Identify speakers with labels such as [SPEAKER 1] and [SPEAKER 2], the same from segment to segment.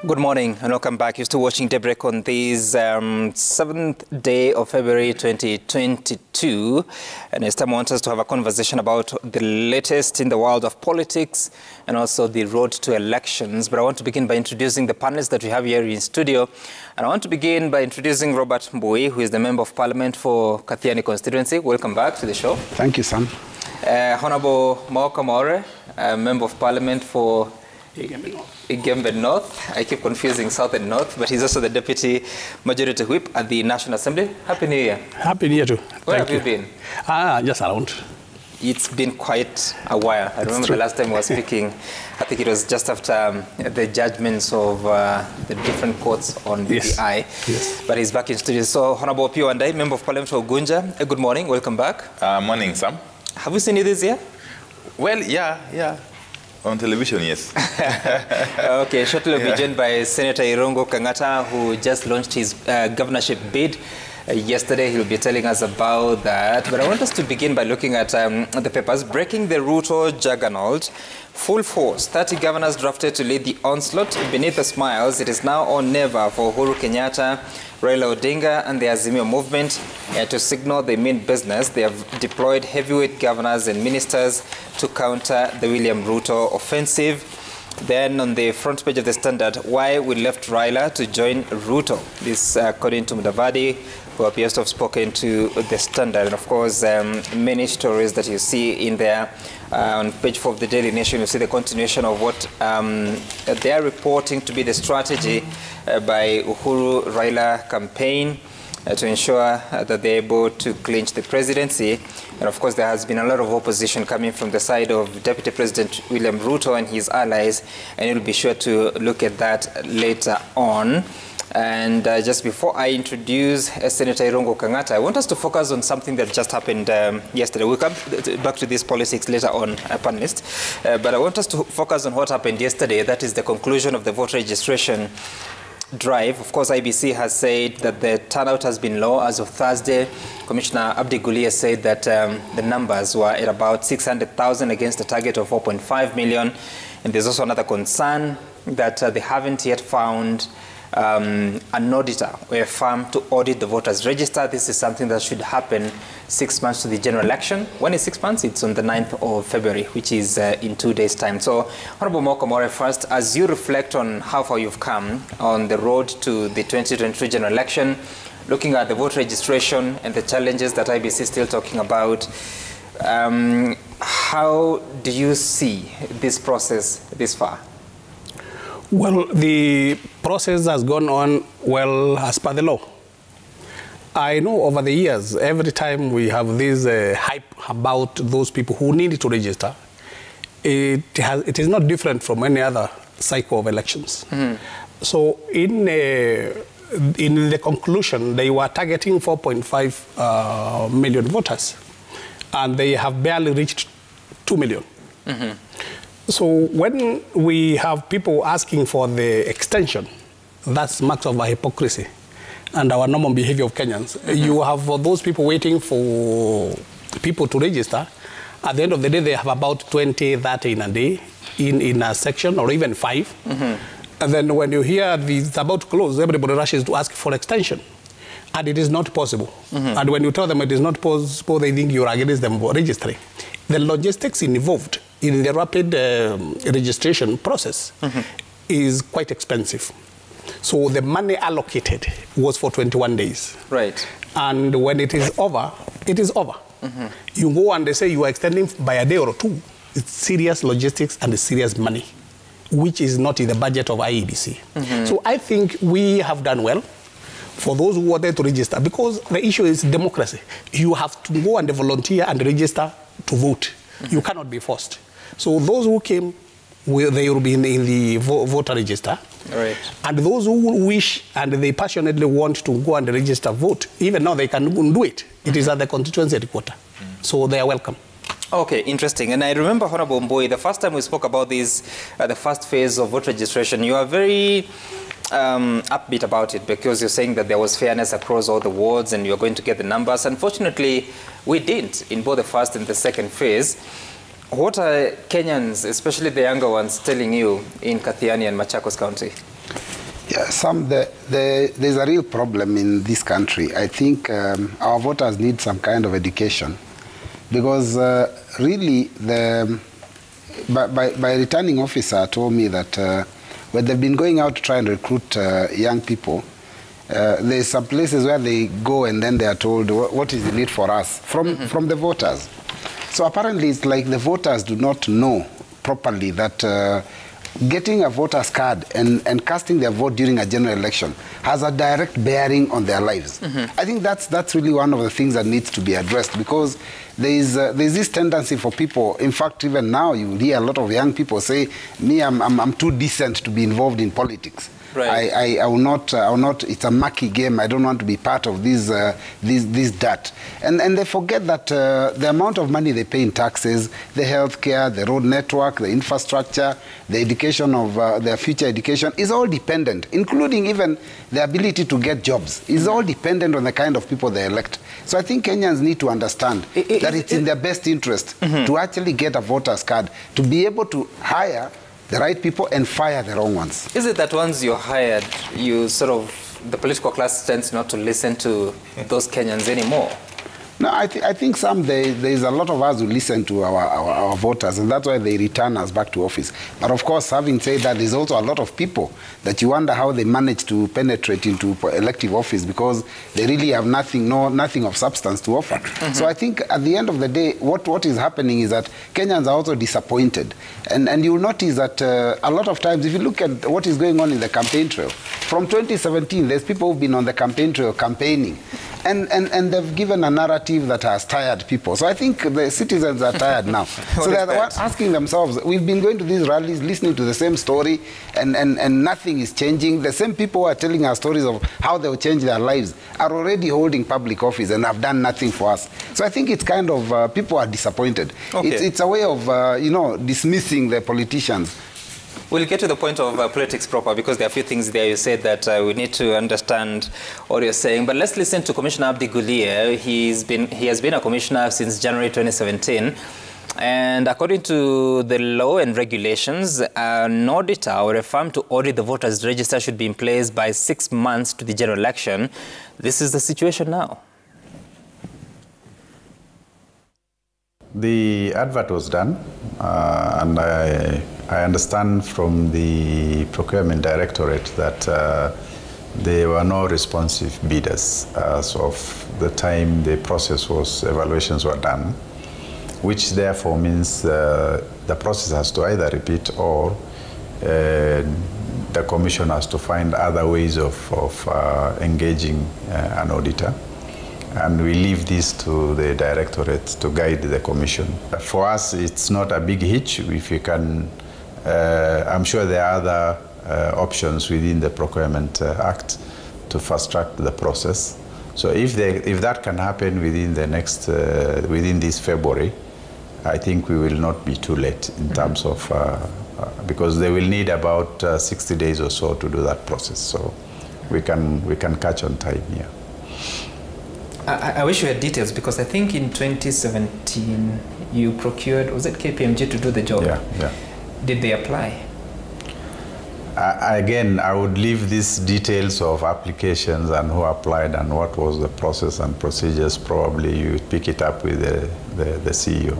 [SPEAKER 1] Good morning and welcome back. You're still watching Daybreak on this 7th day of February 2022. And it's time I want us to have a conversation about the latest in the world of politics and also the road to elections. But I want to begin by introducing the panelists that we have here in studio. And I want to begin by introducing Robert Mbui, who is the Member of Parliament for Kathiani constituency. Welcome back to the show.
[SPEAKER 2] Thank you, Sam.
[SPEAKER 1] Honorable Mauka Maure, Member of Parliament for Igembe North. I keep confusing South and North, but he's also the Deputy Majority Whip at the National Assembly. Happy New Year.
[SPEAKER 2] Happy New Year too.
[SPEAKER 1] Where have you been?
[SPEAKER 2] Just around.
[SPEAKER 1] It's been quite a while. I remember the last time we were speaking, I think it was just after the judgments of the different courts on BBI. Yes. But he's back in studio. So, Honorable Pio Andai, Member of Parliament for Gunja. Good morning. Welcome back.
[SPEAKER 3] Morning, Sam.
[SPEAKER 1] Have we seen you this year?
[SPEAKER 3] Well, yeah. On television, yes.
[SPEAKER 1] Okay, shortly we'll be joined by Senator Irungu Kang'ata, who just launched his governorship bid yesterday. He'll be telling us about that. But I want us to begin by looking at the papers. Breaking the Ruto juggernaut, full force. 30 governors drafted to lead the onslaught. Beneath the smiles, it is now or never for Uhuru Kenyatta, Raila Odinga and the Azimio movement to signal they mean business. They have deployed heavyweight governors and ministers to counter the William Ruto offensive. Then on the front page of the Standard, why we left Raila to join Ruto. This according to Mudavadi, who appears to have spoken to the Standard. And of course, many stories that you see in there. On page 4 of the Daily Nation, you see the continuation of what they are reporting to be the strategy by Uhuru Raila campaign to ensure that they're able to clinch the presidency. And of course, there has been a lot of opposition coming from the side of Deputy President William Ruto and his allies, and we'll be sure to look at that later on. And just before I introduce Senator Irungu Kang'ata, I want us to focus on something that just happened yesterday. We'll come back to this politics later on, panelist. But I want us to focus on what happened yesterday. That is the conclusion of the voter registration drive. Of course, IBC has said that the turnout has been low as of Thursday. Commissioner Abdi Gulia said that the numbers were at about 600,000 against a target of 4.5 million. And there's also another concern that they haven't yet found an auditor or a firm to audit the voters register. This is something that should happen 6 months to the general election. When is 6 months? It's on the 9th of February, which is in 2 days' time. So, Honorable Mauka Maure, first, as you reflect on how far you've come on the road to the 2023 general election, looking at the voter registration and the challenges that IBC is still talking about, how do you see this process this far?
[SPEAKER 2] Well, the process has gone on well as per the law. I know over the years, every time we have this hype about those people who need to register, it is not different from any other cycle of elections. So in the conclusion, they were targeting 4.5 million voters, and they have barely reached 2 million. So when we have people asking for the extension, that's marks of our hypocrisy and our normal behavior of Kenyans. You have those people waiting for people to register. At the end of the day, they have about 20, 30 in a day in a section, or even 5. And then when you hear it's about to close, everybody rushes to ask for extension. And it is not possible. And when you tell them it is not possible, they think you're against them registering. The logistics involved in the rapid registration process is quite expensive. So the money allocated was for 21 days.
[SPEAKER 1] Right.
[SPEAKER 2] And when it is over, it is over. You go and they say you are extending by a day or two. It's serious logistics and serious money, which is not in the budget of IEBC. So I think we have done well for those who wanted to register, because the issue is democracy. You have to go and volunteer and register to vote. You cannot be forced. So those who came, they will be in the voter register.
[SPEAKER 1] Right.
[SPEAKER 2] And those who wish and they passionately want to go and register vote, even now they can do it. It is at the constituency headquarters. So they are welcome.
[SPEAKER 1] Okay, interesting. And I remember, Honorable Mbui, the first time we spoke about this, the first phase of voter registration, you are very upbeat about it, because you're saying that there was fairness across all the wards and you're going to get the numbers. Unfortunately, we didn't in both the first and the second phase. What are Kenyans, especially the younger ones, telling you in Kathiani and Machakos County?
[SPEAKER 4] Yeah, there's a real problem in this country. I think our voters need some kind of education, because really my returning officer told me that when they've been going out to try and recruit young people, there's some places where they go and then they are told, what is the need for us from the voters. So apparently it's like the voters do not know properly that getting a voter's card and casting their vote during a general election has a direct bearing on their lives. I think that's really one of the things that needs to be addressed, because there's this tendency for people. In fact, even now you hear a lot of young people say, me, I'm too decent to be involved in politics. Right. I will not, it's a mucky game. I don't want to be part of this dirt. And they forget that the amount of money they pay in taxes, the healthcare, the road network, the infrastructure, the education of their future education is all dependent, including even the ability to get jobs, is all dependent on the kind of people they elect. So I think Kenyans need to understand that it's in their best interest to actually get a voter's card, to be able to hire the right people and fire the wrong ones.
[SPEAKER 1] Is it that once you're hired, you sort of, the political class tends not to listen to those Kenyans anymore?
[SPEAKER 4] No, I think there's a lot of us who listen to our voters, and that's why they return us back to office. But of course, having said that, there's also a lot of people that you wonder how they manage to penetrate into elective office, because they really have nothing of substance to offer. So I think at the end of the day, what is happening is that Kenyans are also disappointed. And you'll notice that a lot of times, if you look at what is going on in the campaign trail, from 2017, there's people who've been on the campaign trail campaigning. And they've given a narrative that has tired people. So I think the citizens are tired now. So they're asking themselves, we've been going to these rallies, listening to the same story, and nothing is changing. The same people who are telling us stories of how they'll change their lives are already holding public office and have done nothing for us. So I think it's kind of, people are disappointed. Okay. It's a way of, dismissing the politicians.
[SPEAKER 1] We'll get to the point of politics proper, because there are a few things there you said that we need to understand what you're saying. But let's listen to Commissioner Abdi Guliye. He has been a commissioner since January 2017. And according to the law and regulations, an auditor or a firm to audit the voters' register should be in place by 6 months to the general election. This is the situation now.
[SPEAKER 5] The advert was done, and I understand from the procurement directorate that there were no responsive bidders as of the time the process was, evaluations were done, which therefore means the process has to either repeat or the commission has to find other ways of engaging an auditor. And we leave this to the directorate to guide the commission. For us, it's not a big hitch. If you can, I'm sure there are other options within the Procurement Act to fast track the process. So if that can happen within the next, within this February, I think we will not be too late in terms of, because they will need about 60 days or so to do that process. So we can catch on time here.
[SPEAKER 1] I wish you had details, because I think in 2017 you procured, was it KPMG to do the job?
[SPEAKER 5] Yeah.
[SPEAKER 1] Did they apply?
[SPEAKER 5] Again, I would leave these details of applications and who applied and what was the process and procedures. Probably you pick it up with the CEO.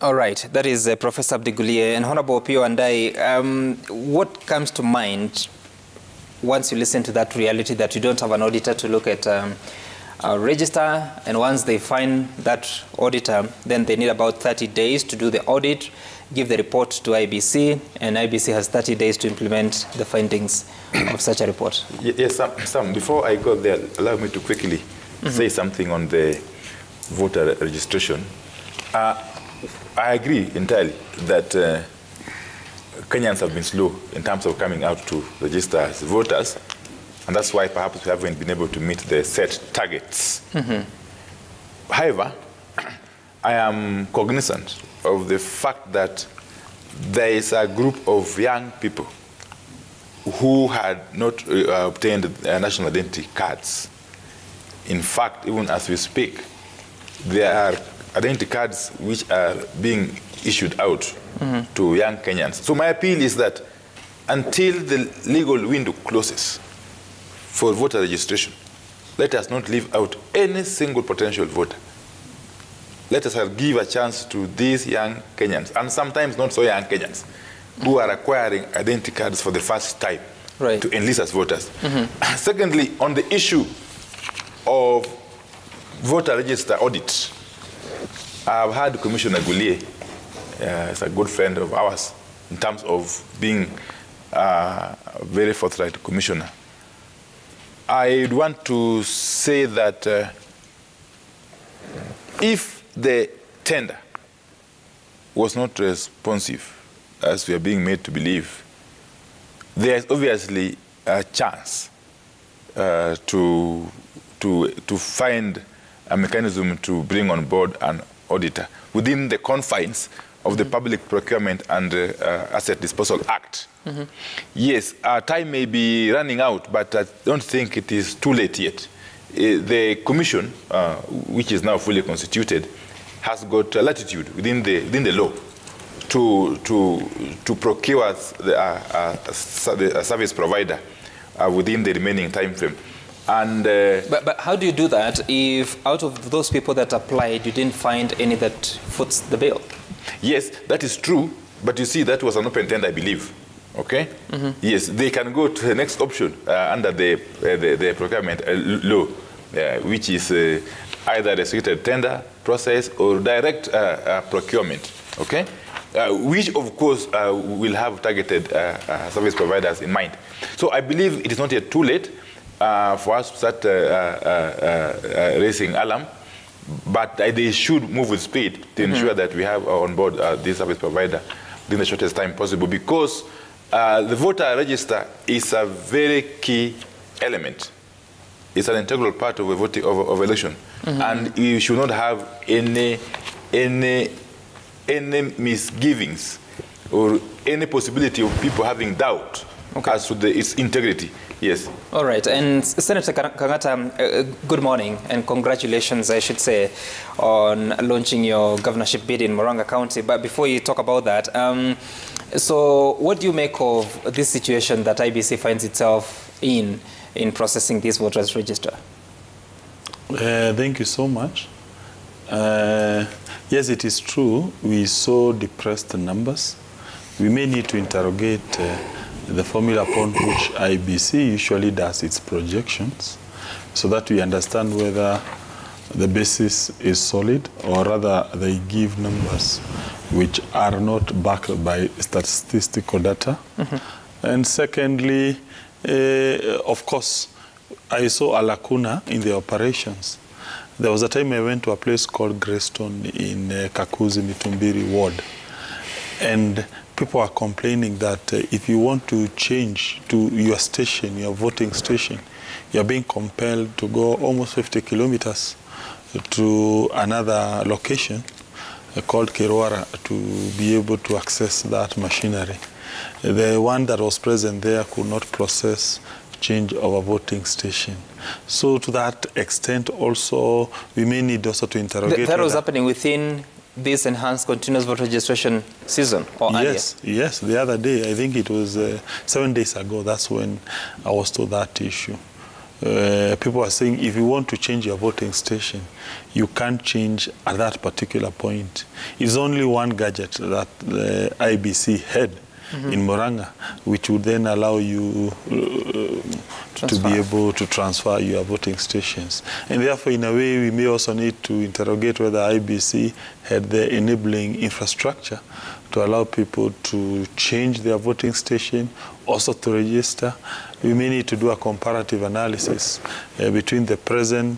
[SPEAKER 1] All right, that is Professor Abdi Guliye. And Honorable Opio and I, what comes to mind once you listen to that reality that you don't have an auditor to look at a register, and once they find that auditor, then they need about 30 days to do the audit, give the report to IBC, and IBC has 30 days to implement the findings of such a report?
[SPEAKER 3] Yes, Sam, before I go there, allow me to quickly say something on the voter registration. I agree entirely that Kenyans have been slow in terms of coming out to register as voters, and that's why perhaps we haven't been able to meet the set targets. However, I am cognizant of the fact that there is a group of young people who had not obtained national identity cards. In fact, even as we speak, there are identity cards which are being issued out to young Kenyans. So my appeal is that until the legal window closes for voter registration, let us not leave out any single potential voter. Let us give a chance to these young Kenyans, and sometimes not so young Kenyans, who are acquiring identity cards for the first time to enlist as voters. Secondly, on the issue of voter register audit, I've had Commissioner Gulie, is a good friend of ours in terms of being a very forthright commissioner. I want to say that if the tender was not responsive, as we are being made to believe, there is obviously a chance to find a mechanism to bring on board an auditor within the confines of the Public Procurement and Asset Disposal Act. Yes, our time may be running out, but I don't think it is too late yet. The commission, which is now fully constituted, has got latitude within the law to procure the service provider within the remaining time frame. And
[SPEAKER 1] but how do you do that if out of those people that applied, you didn't find any that foots the bill?
[SPEAKER 3] Yes, that is true, but you see, that was an open tender, I believe. Okay? Yes, they can go to the next option under the procurement law, which is either a restricted tender process or direct procurement. Okay? Which, of course, will have targeted service providers in mind. So I believe it is not yet too late for us to start raising alarm, but they should move with speed to ensure that we have on board this service provider in the shortest time possible, because the voter register is a very key element. It's an integral part of a voting of election, and you should not have any misgivings or any possibility of people having doubt as to its integrity. Yes. All
[SPEAKER 1] right. And Senator Kangata, good morning and congratulations, I should say, on launching your governorship bid in Murang'a County. But before you talk about that, so what do you make of this situation that IBC finds itself in processing this voters register?
[SPEAKER 6] Thank you so much. Yes, it is true. We saw depressed numbers. We may need to interrogate the formula upon which IBC usually does its projections, so that we understand whether the basis is solid, or rather they give numbers which are not backed by statistical data. And secondly, of course, I saw a lacuna in the operations. There was a time I went to a place called Greystone in Kakuzi Mitumbiri ward, and people are complaining that if you want to change to your station, your voting station, you're being compelled to go almost 50 kilometers to another location called Kirwara to be able to access that machinery. The one that was present there could not process change of a voting station. So to that extent also, we may need also to interrogate.
[SPEAKER 1] That was happening within this enhanced continuous voter registration season, or
[SPEAKER 6] yes, earlier? Yes, the other day, I think it was 7 days ago, that's when I was told that issue. People are saying if you want to change your voting station, you can't change at that particular point. It's only one gadget that the IBC had in Murang'a, which would then allow you to be able to transfer your voting stations. And therefore, in a way, we may also need to interrogate whether IBC had the enabling infrastructure to allow people to change their voting station, also to register. We may need to do a comparative analysis between the present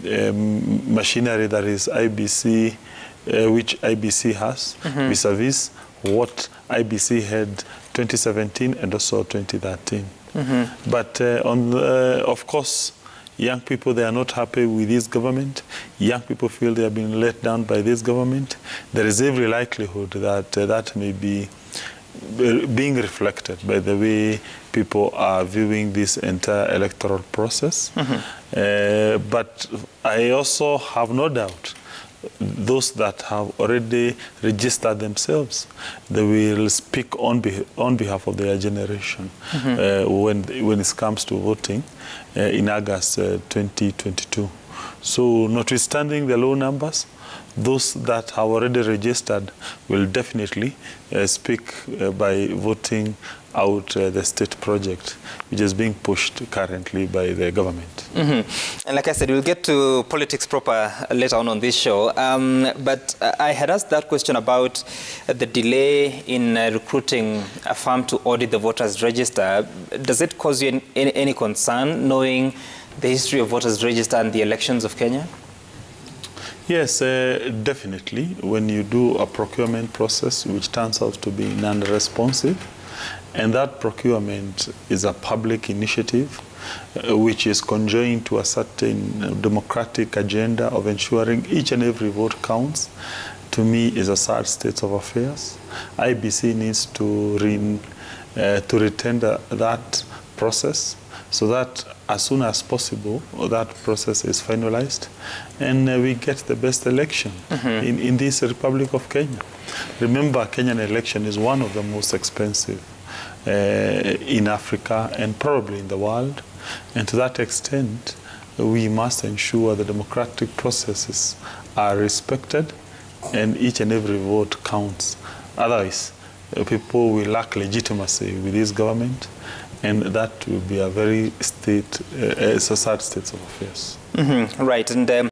[SPEAKER 6] machinery that is IBC, which IBC has, vis-a-vis what IBC had 2017 and also 2013. But of course, young people, they are not happy with this government. Young people feel they have been let down by this government. There is every likelihood that that may be being reflected by the way people are viewing this entire electoral process. But I also have no doubt those that have already registered themselves, they will speak on behalf of their generation when it comes to voting in August 2022. So notwithstanding the low numbers, those that have already registered will definitely speak by voting out the state project, which is being pushed currently by the government.
[SPEAKER 1] And like I said, we'll get to politics proper later on this show. But I had asked that question about the delay in recruiting a firm to audit the voters' register. Does it cause you any concern, knowing the history of voters' register and the elections of Kenya?
[SPEAKER 6] Yes, definitely. When you do a procurement process, which turns out to be non-responsive, and that procurement is a public initiative, which is conjoined to a certain democratic agenda of ensuring each and every vote counts, to me is a sad state of affairs. IBC needs to retender that process, so that as soon as possible that process is finalized and we get the best election in this Republic of Kenya. Remember, Kenyan election is one of the most expensive in Africa and probably in the world, and to that extent we must ensure the democratic processes are respected and each and every vote counts. Otherwise, people will lack legitimacy with this government, and that will be a very sad state of affairs.
[SPEAKER 1] Right. And